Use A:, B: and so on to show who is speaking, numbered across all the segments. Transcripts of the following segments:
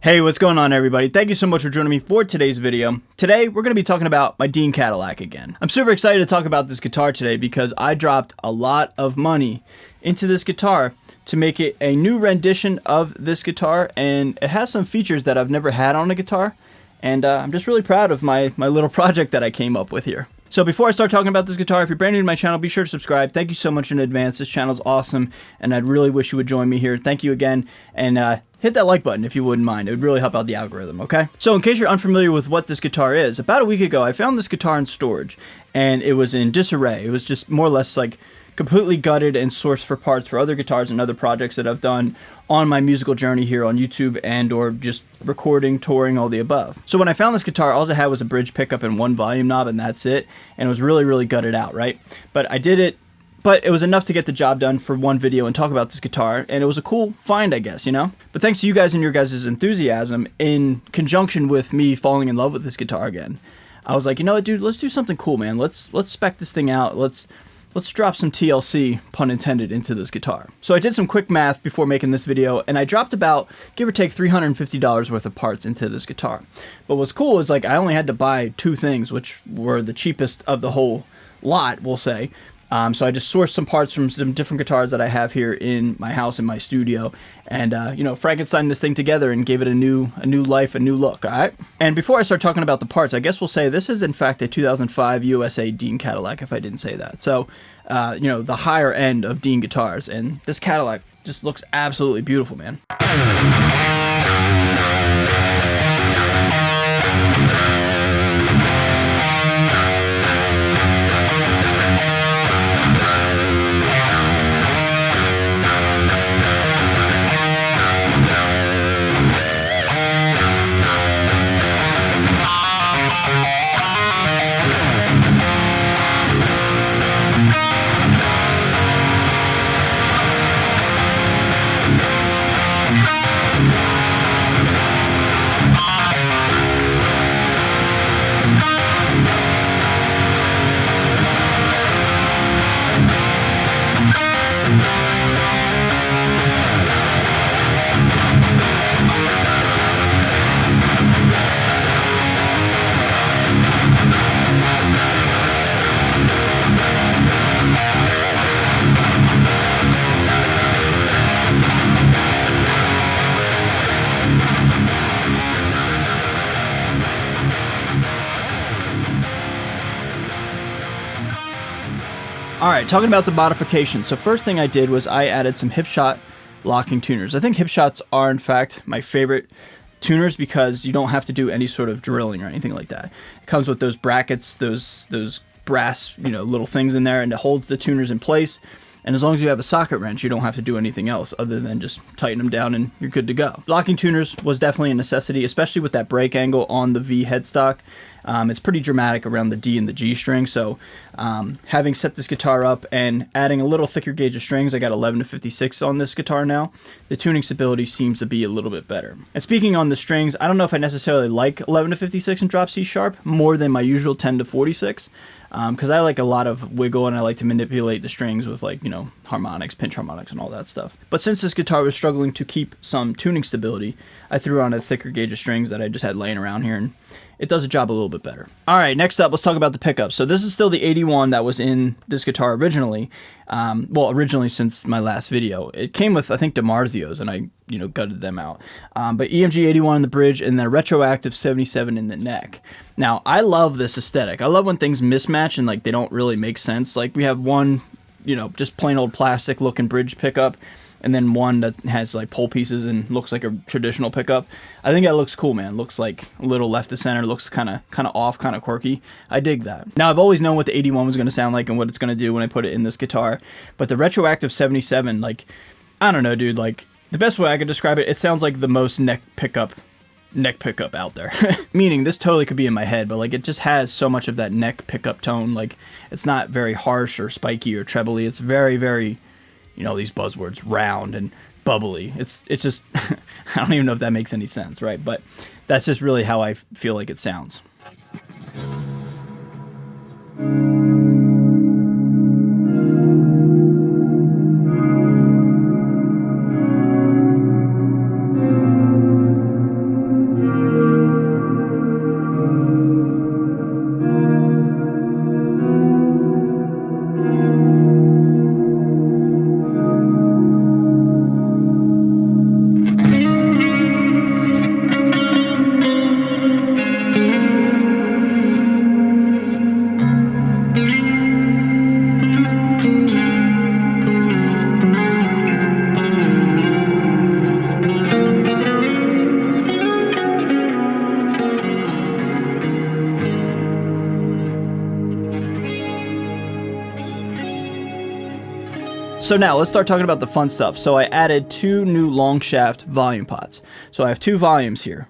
A: Hey, what's going on, everybody? Thank you so much for joining me for today's video. Today, we're going to be talking about my Dean Cadillac again. I'm super excited to talk about this guitar today because I dropped a lot of money into this guitar to make it a new rendition of this guitar, and it has some features that I've never had on a guitar, and I'm just really proud of my little project that I came up with here. So before I start talking about this guitar, if you're brand new to my channel, be sure to subscribe. Thank you so much in advance. This channel's awesome, and I'd really wish you would join me here. Thank you again, and hit that like button if you wouldn't mind. It would really help out the algorithm, okay? So in case you're unfamiliar with what this guitar is, about a week ago, I found this guitar in storage, and it was in disarray. It was just more or less like completely gutted and sourced for parts for other guitars and other projects that I've done on my musical journey here on YouTube and or just recording, touring, all the above. So when I found this guitar, all I had was a bridge pickup and one volume knob, and that's it. And it was really, really gutted out, right? But I did it, but it was enough to get the job done for one video and talk about this guitar, and it was a cool find, I guess, you know? But thanks to you guys and your guys' enthusiasm, in conjunction with me falling in love with this guitar again, I was like, you know what, dude, let's do something cool, man. Let's spec this thing out. Let's drop some TLC, pun intended, into this guitar. So I did some quick math before making this video, and I dropped about, give or take, $350 worth of parts into this guitar. But what's cool is, like, I only had to buy two things, which were the cheapest of the whole lot, we'll say. So I just sourced some parts from some different guitars that I have here in my house, in my studio, and you know, Frankenstein this thing together and gave it a new life, a new look. All right. And before I start talking about the parts, I guess we'll say this is in fact a 2005 USA Dean Cadillac, if I didn't say that. So you know, the higher end of Dean guitars, and this Cadillac just looks absolutely beautiful, man. Alright, talking about the modifications. So first thing I did was I added some hip shot locking tuners. I think hip shots are in fact my favorite tuners because you don't have to do any sort of drilling or anything like that. It comes with those brackets, those brass, you know, little things in there, and it holds the tuners in place. And as long as you have a socket wrench, you don't have to do anything else other than just tighten them down and you're good to go. Locking tuners was definitely a necessity, especially with that break angle on the V headstock. It's pretty dramatic around the D and the G string, so having set this guitar up and adding a little thicker gauge of strings, I got 11 to 56 on this guitar now, the tuning stability seems to be a little bit better. And speaking on the strings, I don't know if I necessarily like 11 to 56 and drop C sharp more than my usual 10 to 46. Because I like a lot of wiggle and I like to manipulate the strings with, like, you know, harmonics, pinch harmonics and all that stuff. But since this guitar was struggling to keep some tuning stability, I threw on a thicker gauge of strings that I just had laying around here, and it does the job a little bit better. Alright, next up, let's talk about the pickups. So this is still the 81 that was in this guitar originally. Well, originally since my last video. It came with, I think, DiMarzio's, and I, you know, gutted them out. But EMG 81 in the bridge, and then a retroactive 77 in the neck. Now, I love this aesthetic. I love when things mismatch and, like, they don't really make sense. Like, we have one, you know, just plain old plastic looking bridge pickup, and then one that has like pole pieces and looks like a traditional pickup. I think that looks cool, man. Looks like a little left to center, looks kind of off, kind of quirky. I dig that. Now, I've always known what the 81 was going to sound like and what it's going to do when I put it in this guitar, but the retroactive 77, like, I don't know, dude, like, the best way I could describe it, it sounds like the most neck pickup out there. Meaning, this totally could be in my head, but, like, it just has so much of that neck pickup tone. Like, it's not very harsh or spiky or trebly. It's very, very, you know, these buzzwords, round and bubbly. It's just, I don't even know if that makes any sense, right? But that's just really how I feel like it sounds. So now let's start talking about the fun stuff. So I added 2 new long shaft volume pots. So I have 2 volumes here,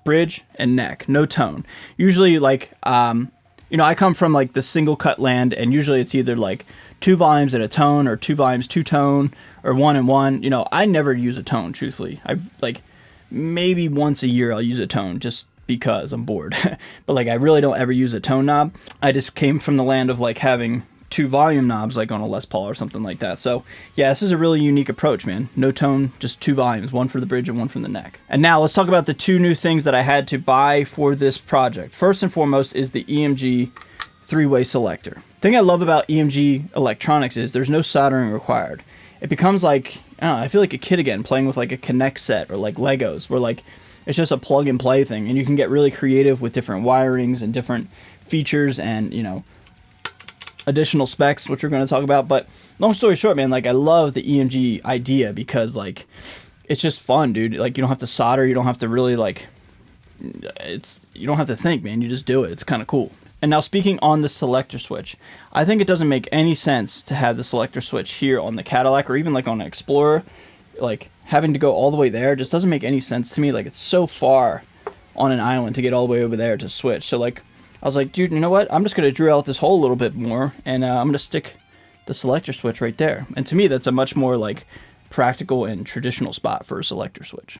A: bridge and neck, no tone. Usually like, you know, I come from like the single cut land, and usually it's either like 2 volumes and a tone, or 2 volumes, 2 tone, or 1 and 1. You know, I never use a tone, truthfully. I've like maybe once a year I'll use a tone just because I'm bored. But like I really don't ever use a tone knob. I just came from the land of like having 2 volume knobs like on a Les Paul or something like that. So yeah, this is a really unique approach, man. No tone, just 2 volumes, 1 for the bridge and 1 for the neck. And now let's talk about the 2 new things that I had to buy for this project. First and foremost is the EMG 3-way selector. The thing I love about EMG electronics is there's no soldering required. It becomes like, I don't know, I feel like a kid again playing with like a Connect set or like Legos, where like it's just a plug and play thing, and you can get really creative with different wirings and different features and, you know, additional specs, which we're going to talk about. But long story short, man, like I love the EMG idea because like it's just fun, dude. Like you don't have to solder, you don't have to really like, you don't have to think, man. You just do it. It's kind of cool. And now speaking on the selector switch, I think it doesn't make any sense to have the selector switch here on the Cadillac or even like on an Explorer. Like having to go all the way there just doesn't make any sense to me. Like it's so far on an island to get all the way over there to switch. So like I was like, dude, you know what? I'm just going to drill out this hole a little bit more, and I'm going to stick the selector switch right there. And to me, that's a much more like practical and traditional spot for a selector switch.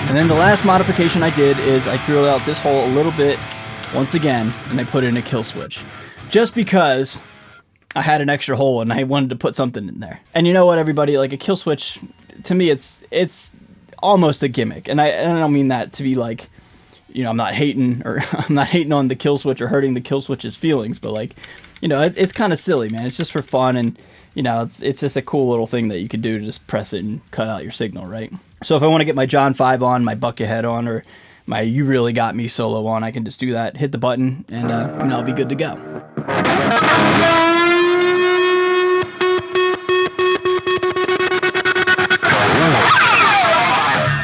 A: And then the last modification I did is I drilled out this hole a little bit once again, and I put in a kill switch. Just because I had an extra hole and I wanted to put something in there. And you know what, everybody, like a kill switch, to me it's almost a gimmick. And I don't mean that to be like, you know, I'm not hating on the kill switch or hurting the kill switch's feelings, but like, you know, it's kind of silly, man. It's just for fun, and you know, it's just a cool little thing that you could do to just press it and cut out your signal, right? So if I want to get my John 5 on, my Buckethead on, or my You Really Got Me solo on, I can just do that, hit the button, and you know, I'll be good to go.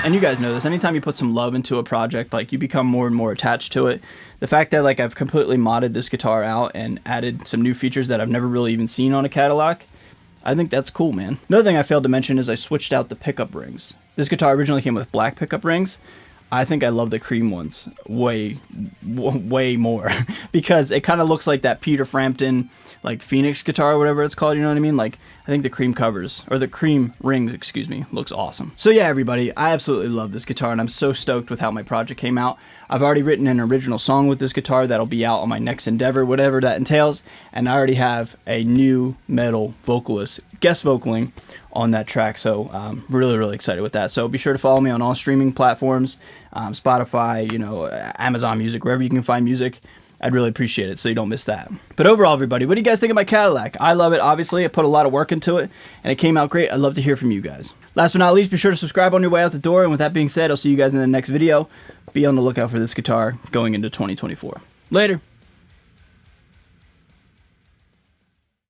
A: And you guys know this, anytime you put some love into a project, like you become more and more attached to it. The fact that like I've completely modded this guitar out and added some new features that I've never really even seen on a Cadillac, I think that's cool, man. Another thing I failed to mention is I switched out the pickup rings. This guitar originally came with black pickup rings. I think I love the cream ones way more because it kind of looks like that Peter Frampton like Phoenix guitar or whatever it's called, you know what I mean? Like I think the cream covers, or the cream rings, excuse me, looks awesome. So yeah, everybody, I absolutely love this guitar, and I'm so stoked with how my project came out. I've already written an original song with this guitar that'll be out on my next endeavor, whatever that entails, and I already have a new metal vocalist guest vocaling on that track, so I'm really excited with that. So be sure to follow me on all streaming platforms, Spotify, you know, Amazon Music, wherever you can find music. I'd really appreciate it so you don't miss that. But overall, everybody, what do you guys think of my Cadillac? I love it, obviously. I put a lot of work into it, and it came out great. I'd love to hear from you guys. Last but not least, be sure to subscribe on your way out the door. And with that being said, I'll see you guys in the next video. Be on the lookout for this guitar going into 2024. Later.